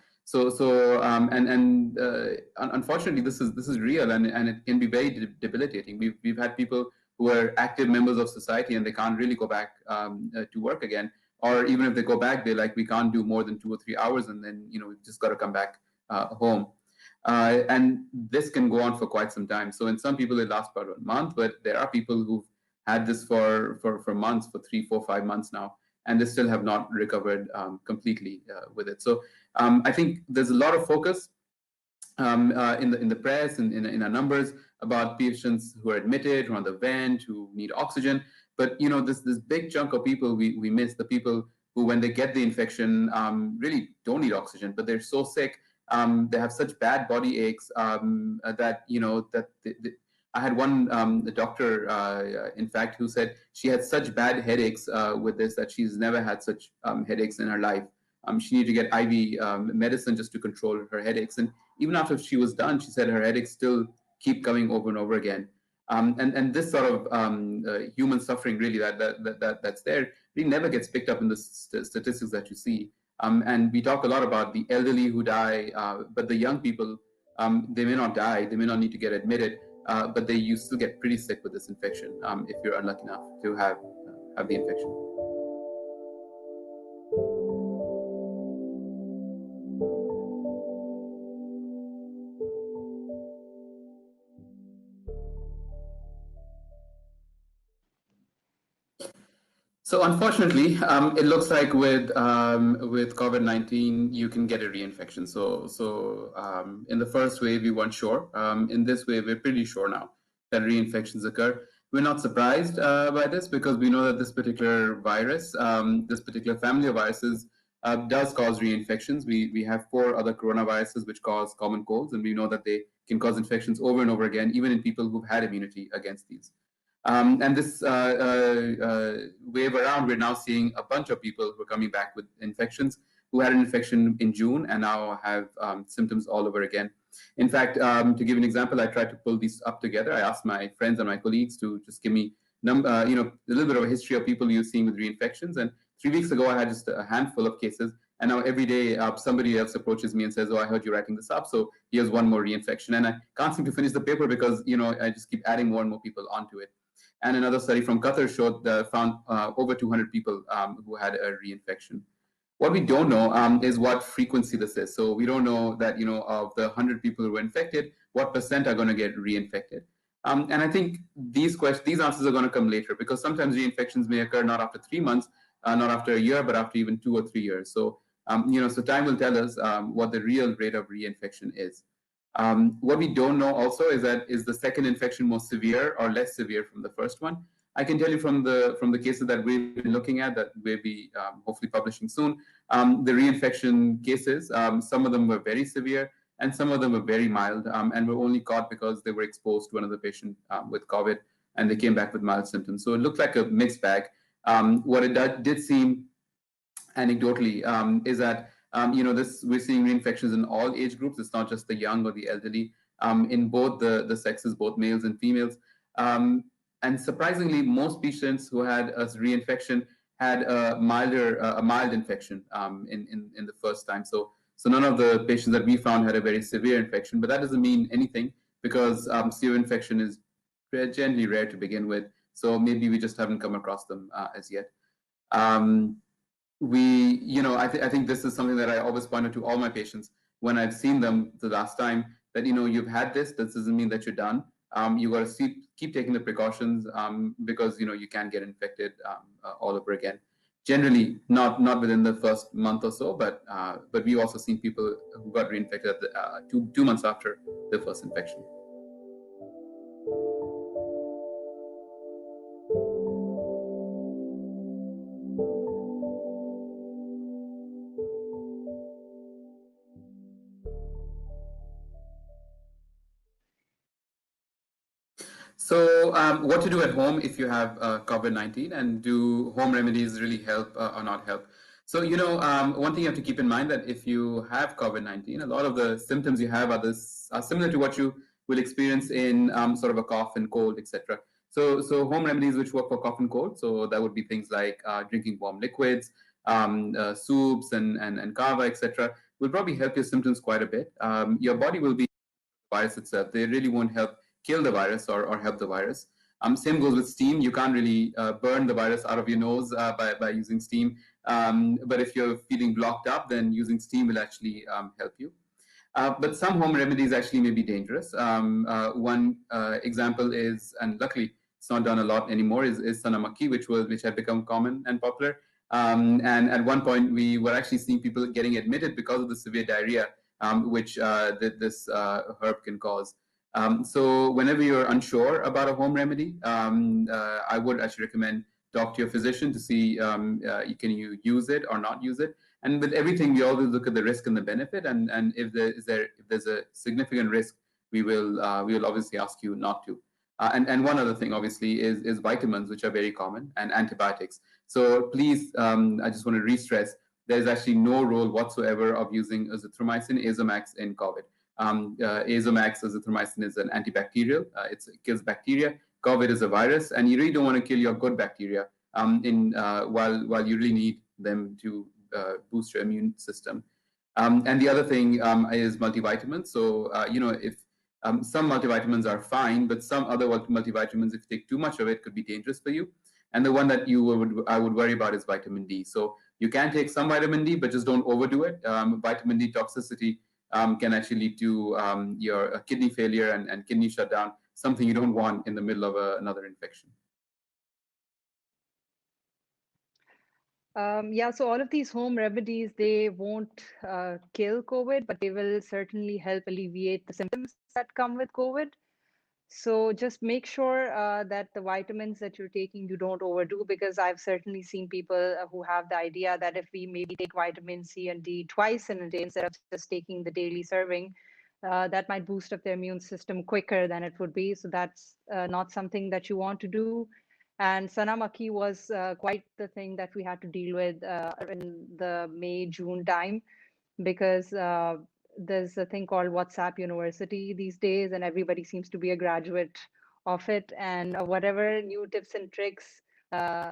unfortunately, this is real, and it can be very debilitating. We've had people who are active members of society, and they can't really go back to work again, or even if they go back, they're like, we can't do more than 2 or 3 hours, and then we've just got to come back home. And this can go on for quite some time. So in some people it lasts about a month, but there are people who've had this for months, for 3, 4, 5 months now, and they still have not recovered completely with it. So I think there's a lot of focus in the press and in our numbers about patients who are admitted, who are on the vent, who need oxygen. But this big chunk of people we miss, the people who, when they get the infection, really don't need oxygen, but they're so sick, they have such bad body aches that I had one doctor, in fact, who said she had such bad headaches with this that she's never had such headaches in her life. She needed to get IV medicine just to control her headaches. And even after she was done, she said her headaches still keep coming over and over again. And this sort of human suffering, really, that's there, really never gets picked up in the statistics that you see. And we talk a lot about the elderly who die, but the young people, they may not die, they may not need to get admitted, but you still get pretty sick with this infection if you're unlucky enough to have the infection. So unfortunately, it looks like with COVID-19, you can get a reinfection. So in the first wave, we weren't sure. In this wave, we're pretty sure now that reinfections occur. We're not surprised by this, because we know that this particular virus, this particular family of viruses, does cause reinfections. We have 4 other coronaviruses which cause common colds, and we know that they can cause infections over and over again, even in people who've had immunity against these. And this wave around, we're now seeing a bunch of people who are coming back with infections. who had an infection in June and now have symptoms all over again. In fact, to give an example, I tried to pull these up together. I asked my friends and my colleagues to just give me a little bit of a history of people you're seeing with reinfections. And 3 weeks ago, I had just a handful of cases. And now every day, somebody else approaches me and says, "Oh, I heard you writing this up, so here's one more reinfection." And I can't seem to finish the paper because I just keep adding more and more people onto it. And another study from Qatar found over 200 people who had a reinfection. What we don't know is what frequency this is. So we don't know that, of the 100 people who were infected, what percent are going to get reinfected. And I think these answers are going to come later, because sometimes reinfections may occur not after 3 months, not after a year, but after even 2 or 3 years. So, so time will tell us what the real rate of reinfection is. What we don't know also is the second infection more severe or less severe from the first one. I can tell you from the cases that we've been looking at, that we'll be hopefully publishing soon, the reinfection cases, some of them were very severe and some of them were very mild, and were only caught because they were exposed to another patient with COVID, and they came back with mild symptoms. So it looked like a mixed bag. What it did seem anecdotally is that we're seeing reinfections in all age groups. It's not just the young or the elderly, in both the sexes, both males and females. And surprisingly, most patients who had a reinfection had a mild infection in the first time. So none of the patients that we found had a very severe infection, but that doesn't mean anything, because severe infection is generally rare to begin with. So maybe we just haven't come across them as yet. I think this is something that I always point out to all my patients when I've seen them the last time, that you've had this doesn't mean that you're done. You got to keep taking the precautions, because you can get infected all over again. Generally, not within the first month or so, but we've also seen people who got reinfected 2 months after their first infection. So what to do at home if you have COVID-19, and do home remedies really help or not help? So, one thing you have to keep in mind, that if you have COVID-19, a lot of the symptoms you have are similar to what you will experience in sort of a cough and cold, etc. So home remedies which work for cough and cold, so that would be things like drinking warm liquids, soups and kava, etc., will probably help your symptoms quite a bit. Your body will be virus itself. They really won't help kill the virus or help the virus. Same goes with steam. You can't really burn the virus out of your nose by using steam. But if you're feeling blocked up, then using steam will actually help you. But some home remedies actually may be dangerous. One example is, and luckily it's not done a lot anymore, is Sanamakhi, which had become common and popular. And at one point, we were actually seeing people getting admitted because of the severe diarrhea, which this herb can cause. So whenever you're unsure about a home remedy, I would actually recommend talk to your physician to see can you use it or not use it. And with everything, we always look at the risk and the benefit. And if there's a significant risk, we will obviously ask you not to. And one other thing, obviously, is vitamins, which are very common, and antibiotics. So please, I just want to re-stress, there's actually no role whatsoever of using azithromycin, Azomax, in COVID. Azomax, azithromycin, is an antibacterial. It kills bacteria. COVID is a virus, and you really don't want to kill your good bacteria while you really need them to boost your immune system. And the other thing is multivitamins. So if some multivitamins are fine, but some other multivitamins, if you take too much of it, could be dangerous for you. And the one that I would worry about is vitamin D. So you can take some vitamin D, but just don't overdo it. Vitamin D toxicity can actually lead to your kidney failure and kidney shutdown, something you don't want in the middle of another infection. So all of these home remedies, they won't kill COVID, but they will certainly help alleviate the symptoms that come with COVID. So just make sure that the vitamins that you're taking, you don't overdo, because I've certainly seen people who have the idea that if we maybe take vitamin C and D twice in a day instead of just taking the daily serving, that might boost up their immune system quicker than it would be. So that's not something that you want to do. And Sanamaki was quite the thing that we had to deal with in the May, June time, because there's a thing called WhatsApp University these days, and everybody seems to be a graduate of it. And whatever new tips and tricks uh,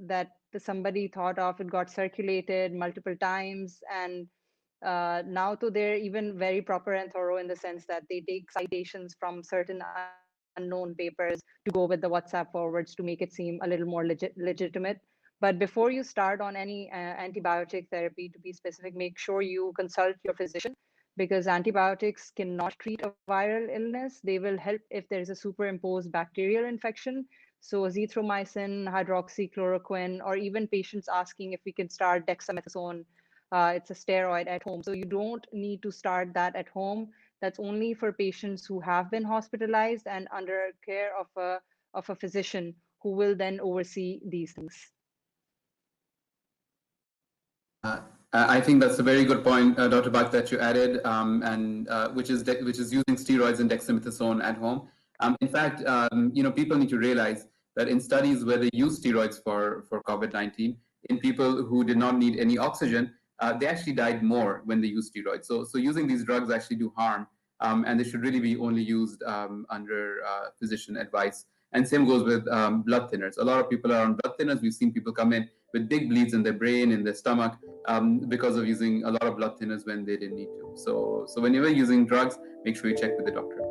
that somebody thought of, it got circulated multiple times. And now, to they're even very proper and thorough in the sense that they take citations from certain unknown papers to go with the WhatsApp forwards to make it seem a little more legitimate. But before you start on any antibiotic therapy, to be specific, make sure you consult your physician, because antibiotics cannot treat a viral illness. They will help if there's a superimposed bacterial infection. So azithromycin, hydroxychloroquine, or even patients asking if we can start dexamethasone. It's a steroid at home. So you don't need to start that at home. That's only for patients who have been hospitalized and under care of a physician who will then oversee these things. Uh, I think that's a very good point, Dr. Bak, that you added, and which is using steroids and dexamethasone at home. In fact, people need to realize that in studies where they use steroids for COVID-19, in people who did not need any oxygen, they actually died more when they use steroids. So using these drugs actually do harm, and they should really be only used under physician advice. And same goes with blood thinners. A lot of people are on blood thinners. We've seen people come in with big bleeds in their brain, in their stomach, because of using a lot of blood thinners when they didn't need to. So whenever using drugs, make sure you check with the doctor.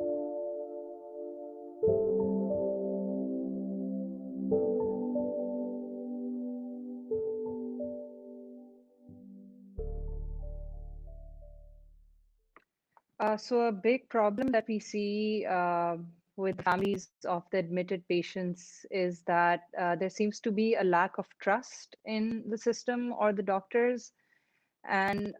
So a big problem that we see with families of the admitted patients is that there seems to be a lack of trust in the system or the doctors. And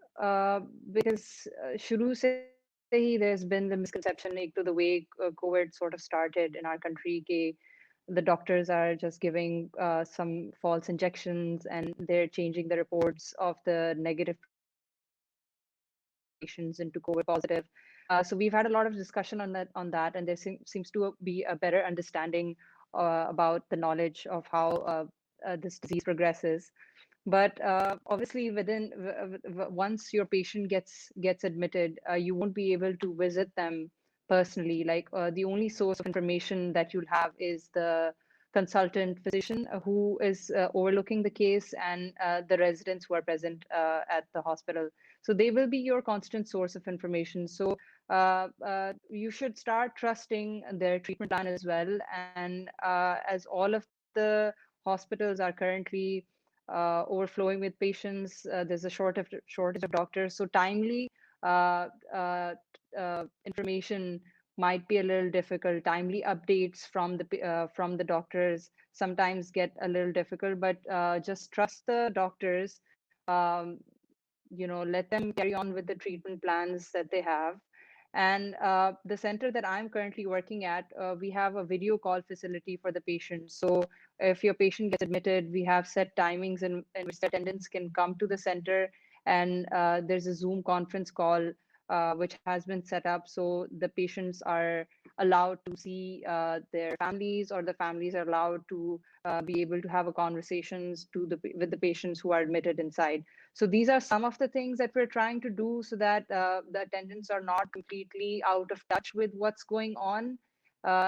because shuru se hi there's been the misconception ek to the way COVID sort of started in our country, ke the doctors are just giving some false injections and they're changing the reports of the negative patients into COVID positive. So we've had a lot of discussion on that, and there seems to be a better understanding about the knowledge of how this disease progresses. But obviously, once your patient gets admitted, you won't be able to visit them personally. Like the only source of information that you'll have is the consultant physician who is overlooking the case, and the residents who are present at the hospital. So they will be your constant source of information. So you should start trusting their treatment plan as well. And as all of the hospitals are currently overflowing with patients, there's a shortage of doctors. So timely uh, uh, information might be a little difficult. Timely updates from the doctors sometimes get a little difficult, but just trust the doctors. Um, let them carry on with the treatment plans that they have. And the center that I'm currently working at, we have a video call facility for the patient. So if your patient gets admitted, we have set timings in which the attendants can come to the center, and there's a Zoom conference call which has been set up. So the patients are allowed to see their families, or the families are allowed to be able to have a conversations with the patients who are admitted inside. So these are some of the things that we're trying to do so that the attendants are not completely out of touch with what's going on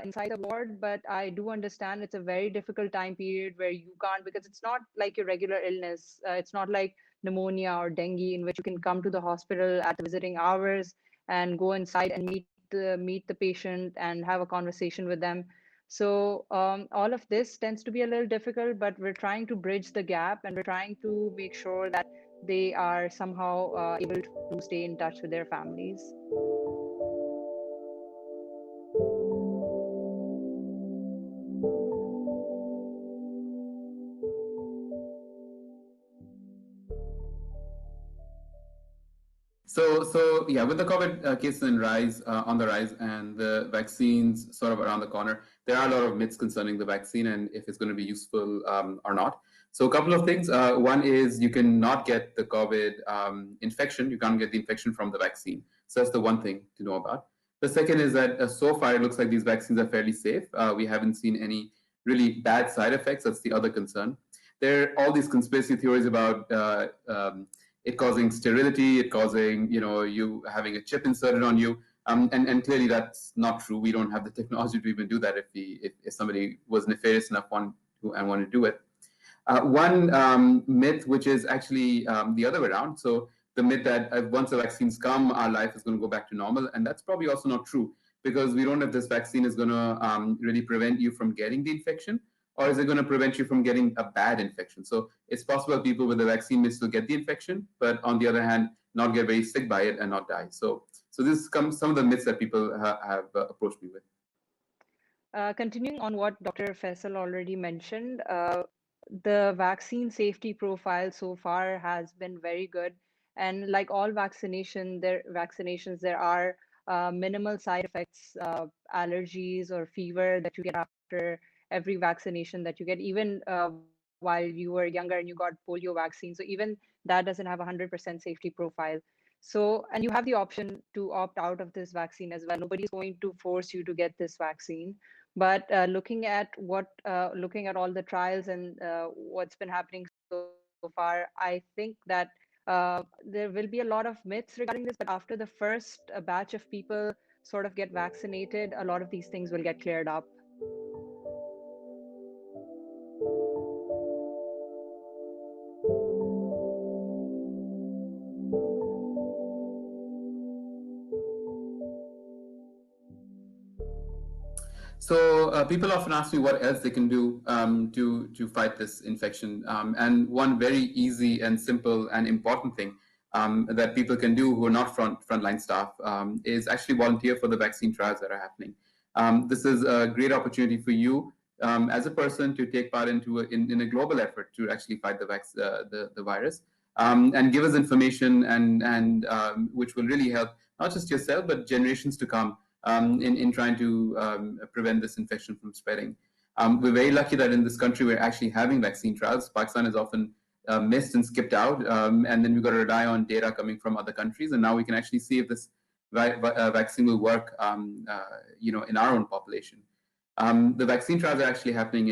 inside the ward. But I do understand it's a very difficult time period where you can't, because it's not like your regular illness. It's not like pneumonia or dengue in which you can come to the hospital at the visiting hours and go inside and meet the patient and have a conversation with them. So all of this tends to be a little difficult, but we're trying to bridge the gap, and we're trying to make sure that they are somehow able to stay in touch with their families. So yeah, with the COVID cases on the rise, and the vaccines sort of around the corner, there are a lot of myths concerning the vaccine and if it's going to be useful or not. So a couple of things. One is you cannot get the COVID infection. You can't get the infection from the vaccine. So that's the one thing to know about. The second is that so far it looks like these vaccines are fairly safe. We haven't seen any really bad side effects. That's the other concern. There are all these conspiracy theories about it causing sterility, it causing, you having a chip inserted on you. And clearly that's not true. We don't have the technology to even do that if somebody was nefarious enough and wanted to do it. One myth, which is actually the other way around. So the myth that once the vaccines come, our life is going to go back to normal. And that's probably also not true, because we don't know if this vaccine is going to really prevent you from getting the infection, or is it going to prevent you from getting a bad infection? So it's possible people with the vaccine may still get the infection, but on the other hand, not get very sick by it and not die. So this comes some of the myths that people have approached me with. Continuing on what Dr. Faisal already mentioned, the vaccine safety profile so far has been very good. And like all vaccinations, there are minimal side effects, allergies or fever that you get after every vaccination that you get, even while you were younger and you got polio vaccine. So even that doesn't have a 100% safety profile. So, and you have the option to opt out of this vaccine as well. Nobody's going to force you to get this vaccine. But looking at all the trials and what's been happening so far, I think that there will be a lot of myths regarding this. But after the first batch of people sort of get vaccinated, a lot of these things will get cleared up. So people often ask me what else they can do to fight this infection. And one very easy and simple and important thing that people can do who are not frontline staff is actually volunteer for the vaccine trials that are happening. This is a great opportunity for you as a person to take part in a global effort to actually fight the virus, and give us information and which will really help not just yourself but generations to come in trying to prevent this infection from spreading. We're very lucky that in this country we're actually having vaccine trials. Pakistan is often missed and skipped out, and then we've got to rely on data coming from other countries. And now we can actually see if this vaccine will work, in our own population. The vaccine trials are actually happening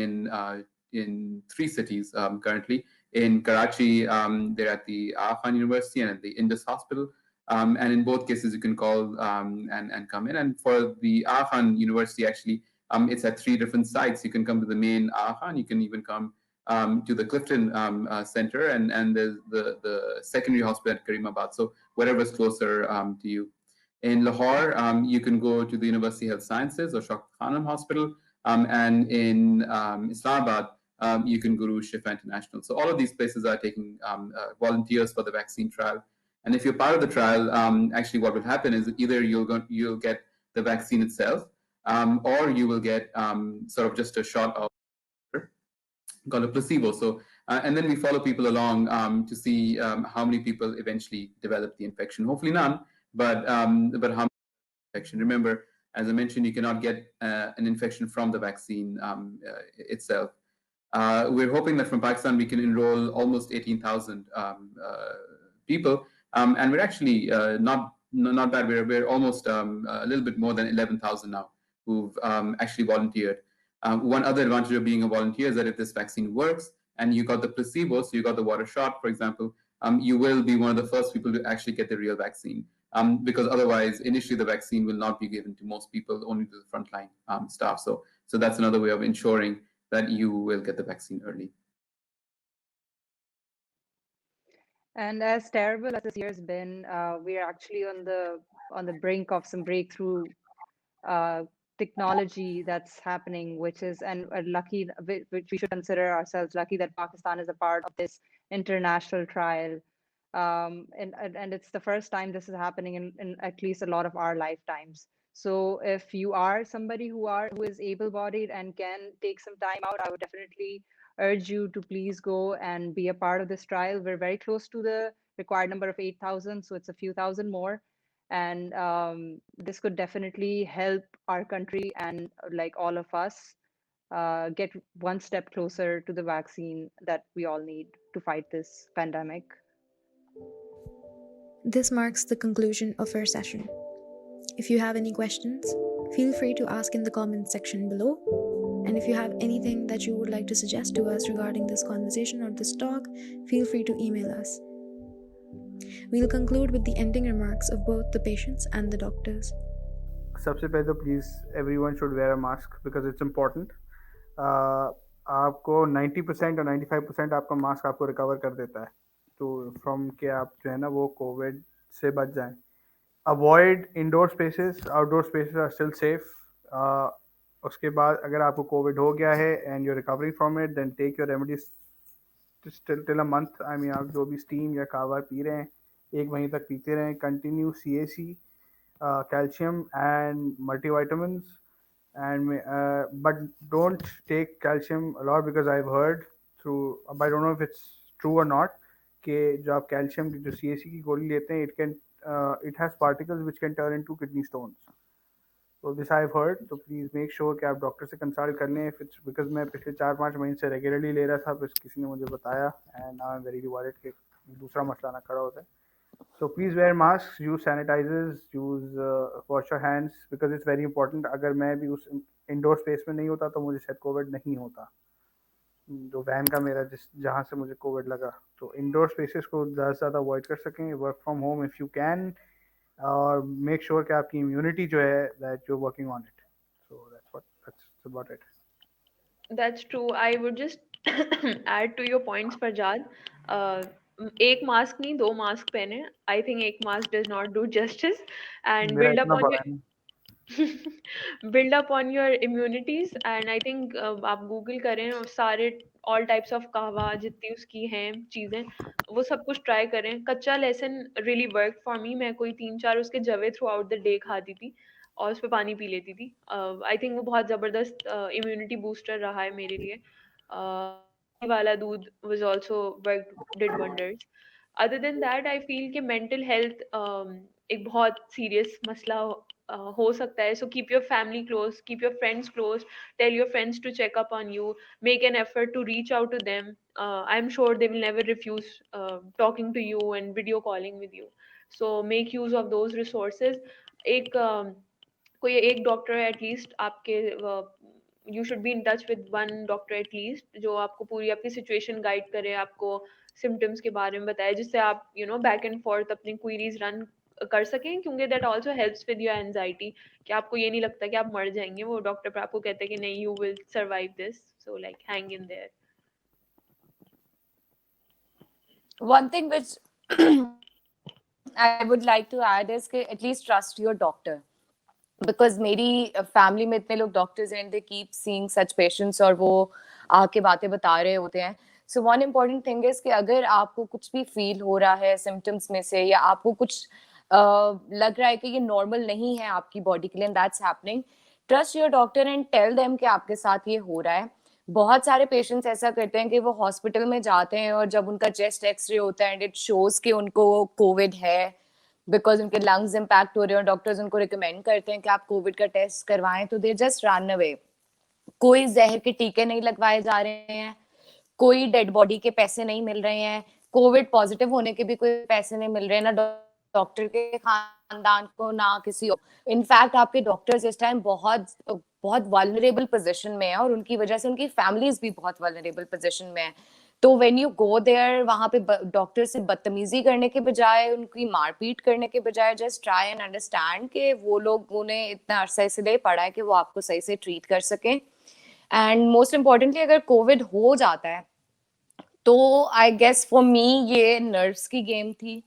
in 3 cities currently. In Karachi, they're at the Aga Khan University and at the Indus Hospital. And in both cases, you can call and come in. And for the Aga Khan University, actually, it's at 3 different sites. You can come to the main Aga Khan. You can even come to the Clifton Center, and there's the secondary hospital at Karimabad. So whatever is closer to you. In Lahore, you can go to the University Health Sciences or Shaukat Khanum Hospital. And in Islamabad, you can go to Shifa International. So all of these places are taking volunteers for the vaccine trial. And if you're part of the trial, actually what will happen is either you'll get the vaccine itself, or you will get sort of just a shot of called a placebo. So, and then we follow people along to see how many people eventually develop the infection. Hopefully none, but how many infection. Remember, as I mentioned, you cannot get an infection from the vaccine itself. We're hoping that from Pakistan we can enroll almost 18,000 people, and we're actually not bad. We're almost a little bit more than 11,000 now who've actually volunteered. One other advantage of being a volunteer is that if this vaccine works and you got the placebo, so you got the water shot, for example, you will be one of the first people to actually get the real vaccine. Because otherwise, initially the vaccine will not be given to most people, only to the frontline staff. So that's another way of ensuring that you will get the vaccine early. And as terrible as this year has been, we are actually on the brink of some breakthrough technology that's happening, which is which we should consider ourselves lucky that Pakistan is a part of this international trial. And it's the first time this is happening in at least a lot of our lifetimes. So if you are somebody who is able-bodied and can take some time out, I would definitely urge you to please go and be a part of this trial. We're very close to the required number of 8,000, so it's a few thousand more. And this could definitely help our country and like all of us get one step closer to the vaccine that we all need to fight this pandemic. This marks the conclusion of our session. If you have any questions, feel free to ask in the comment section below. And if you have anything that you would like to suggest to us regarding this conversation or this talk, feel free to email us. We'll conclude with the ending remarks of both the patients and the doctors. सबसे पहले तो please everyone should wear a mask because it's important. आपको 90% और 95% आपका mask आपको recover कर देता है तो फ्रॉम के आप जो है ना वो कोविड से बच जाएं. Avoid indoor spaces, outdoor spaces are still safe. उसके बाद अगर आपको कोविड हो गया है and you recovering from it then take your remedies till a month. I mean आप जो भी स्टीम या कावा पी रहे हैं 1 महीने तक पीते रहें. Continue CAC, calcium and multivitamins, and but don't take calcium a lot because I've heard through, but I don't know if it's true or not, कि जो आप कैल्शियम की जो CAC की गोली लेते हैं it has particles which can turn into kidney stones. So this I've heard. तो please make sure कि आप डॉक्टर से कंसल्ट कर लें. if it's because मैं पिछले 4-5 महीने से रेगुलरली ले रहा था, बस किसी ने मुझे बताया and now I'm very worried कि दूसरा मसला ना खड़ा होता है. So please wear masks, use sanitizers, wash your hands because it's very important. अगर मैं भी उस इंडोर स्पेस में नहीं होता तो मुझे शायद कोविड नहीं होता. जो वैन का मेरा जहाँ से मुझे कोविड लगा. तो इंडोर स्पेसेस को ज़्यादा से ज़्यादा अवॉइड कर सकें. Work from home if you can, और मेक श्योर कि आपकी इम्यूनिटी जो है that you are working on it. So that's about it. That's true. I would just add to your points, Farjad. एक मास्क नहीं, 2 mask पहने. I think एक mask does not do justice. And मेरा build इतना upon बड़ा your नहीं. build up on your immunities. And I think आप Google करें और सारे all types of कहवा जितनी उसकी हैं चीज़ें वो सब कुछ ट्राई करें. कच्चा लहसुन really worked for me. मैं कोई 3-4 उसके जवे थ्रू आउट द डे खाती थी और उस पर पानी पी लेती थी. आई थिंक वो बहुत ज़बरदस्त इम्यूनिटी बूस्टर रहा है मेरे लिए. दही वाला दूध was also worked, did wonders. Other than that I feel कि मेंटल हेल्थ एक बहुत सीरियस मसला हो सकता है. So keep your family close, keep your friends close, tell your friends to check up on you, make an effort to reach out to them. I'm sure they will never refuse talking to you and video calling with you. So make use of those resources. एक कोई एक doctor at least आपके, you should be in touch with one doctor at least जो आपको पूरी आपकी situation guide करे, आपको सिम्टम्स के बारे में बताए, जिससे आप बैक एंड फोर्थ अपनी क्वेरीज रन कर सकें. क्योंकि that also helps with your anxiety कि आपको ये नहीं लगता कि आप मर जाएंगे. वो डॉक्टर पर आपको कहते हैं कि नहीं, you will survive this, so like hang in their. One thing which I would like to add is कि at least trust your doctor. Because मेरी फैमिली में इतने लोग डॉक्टर्स हैं, they keep seeing such patients और वो आके बातें बता रहे होते हैं. So one important thing is कि अगर आपको कुछ भी फील हो रहा है सिम्टम्स में से, या आपको कुछ लग रहा है कि ये नॉर्मल नहीं है आपकी बॉडी के लिए, that's happening, trust your doctor and tell them कि आपके साथ ये हो रहा है. बहुत सारे पेशेंट्स ऐसा करते हैं कि वो हॉस्पिटल में जाते हैं और जब उनका चेस्ट एक्सरे होता है एंड इट शोज कि उनको कोविड है बिकॉज उनके लंग्स इम्पैक्ट हो रहे हैं और डॉक्टर्स उनको रिकमेंड करते हैं कि आप कोविड का टेस्ट करवाएं, तो दे जस्ट रन अवे. कोई जहर के टीके नहीं लगवाए जा रहे हैं, कोई डेड बॉडी के पैसे नहीं मिल रहे हैं, कोविड पॉजिटिव होने के भी कोई पैसे नहीं मिल रहे हैं, ना डॉक्टर के खानदान को ना किसी और. इनफैक्ट आपके डॉक्टर्स इस टाइम बहुत बहुत वल्नरेबल पोजीशन में है और उनकी वजह से उनकी फैमिलीज भी बहुत वल्नरेबल पोजीशन में है. तो व्हेन यू गो देयर, वहां पे डॉक्टर से बदतमीजी करने के बजाय, उनकी मारपीट करने के बजाय, जस्ट ट्राई एंड अंडरस्टैंड कि वो लोग उन्हें इतना अरसा इसलिए पड़ा है कि वो आपको सही से ट्रीट कर सकें. एंड मोस्ट इम्पोर्टेंटली अगर कोविड हो जाता है तो आई गेस फॉर मी ये नर्व्स की गेम थी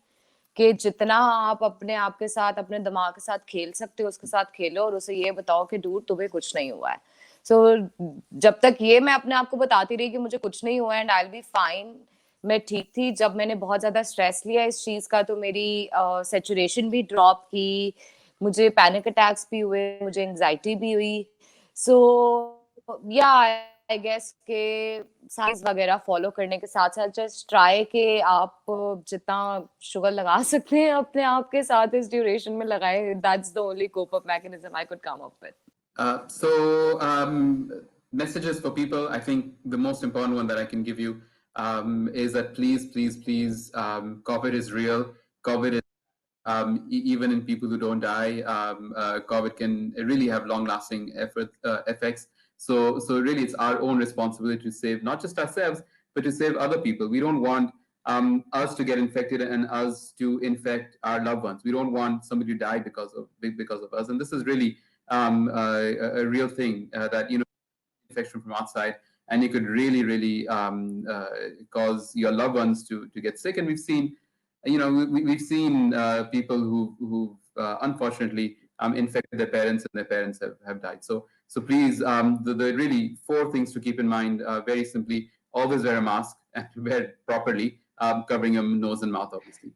कि जितना आप अपने आप के साथ, अपने दिमाग के साथ खेल सकते हो उसके साथ खेलो और उसे ये बताओ कि डूड तुम्हें कुछ नहीं हुआ है. सो जब तक ये मैं अपने आप को बताती रही कि मुझे कुछ नहीं हुआ and I will be fine, मैं ठीक थी. जब मैंने बहुत ज्यादा स्ट्रेस लिया इस चीज का तो मेरी सैचुरेशन भी ड्रॉप की, मुझे पैनिक अटैक्स भी हुए, मुझे एंजाइटी भी हुई. सो या आई गेस के साइंस वगैरह फॉलो करने के साथ साथ जस्ट ट्राई कि आप जितना शुगर लगा सकते हैं अपने आप के साथ इस ड्यूरेशन में लगाएं. That's the only cope up mechanism I could come up with. Messages for people. I think the most important one that I can give you is that please, COVID is real. COVID is even in people who don't die. COVID can really have long-lasting effects. So really, it's our own responsibility to save not just ourselves, but to save other people. We don't want us to get infected and us to infect our loved ones. We don't want somebody to die because of us. And this is really a real thing that infection from outside, and it could really cause your loved ones to get sick. And we've seen, we've seen people who unfortunately infected their parents, and their parents have died. So please, the really four things to keep in mind, very simply: always wear a mask and wear it properly, covering your nose and mouth, obviously.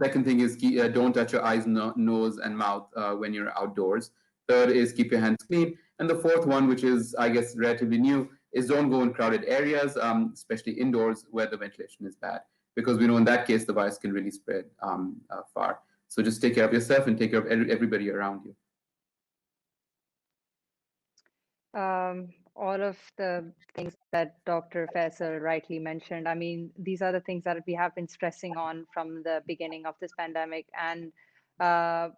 Second thing is don't touch your eyes, nose, and mouth when you're outdoors. Third is keep your hands clean. And the fourth one, which is, I guess, relatively new, is don't go in crowded areas, especially indoors where the ventilation is bad, because we know in that case the virus can really spread far. So just take care of yourself and take care of everybody around you. All of the things that Dr. Faisal rightly mentioned, I mean, these are the things that we have been stressing on from the beginning of this pandemic. And, uh,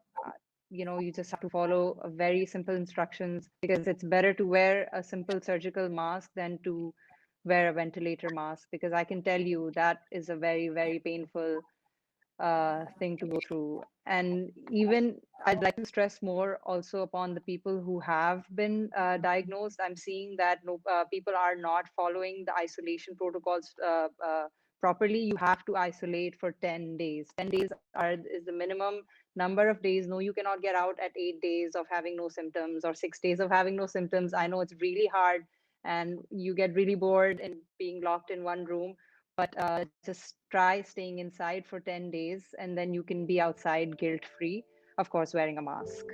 you just have to follow very simple instructions, because it's better to wear a simple surgical mask than to wear a ventilator mask, because I can tell you that is a very, very painful thing to go through. And even I'd like to stress more also upon the people who have been diagnosed. I'm seeing that people are not following the isolation protocols properly. You have to isolate for 10 days. 10 days is the minimum number of days. No, you cannot get out at 8 days of having no symptoms or 6 days of having no symptoms. I know it's really hard and you get really bored in being locked in one room, but just try staying inside for 10 days, and then you can be outside guilt free, of course, wearing a mask.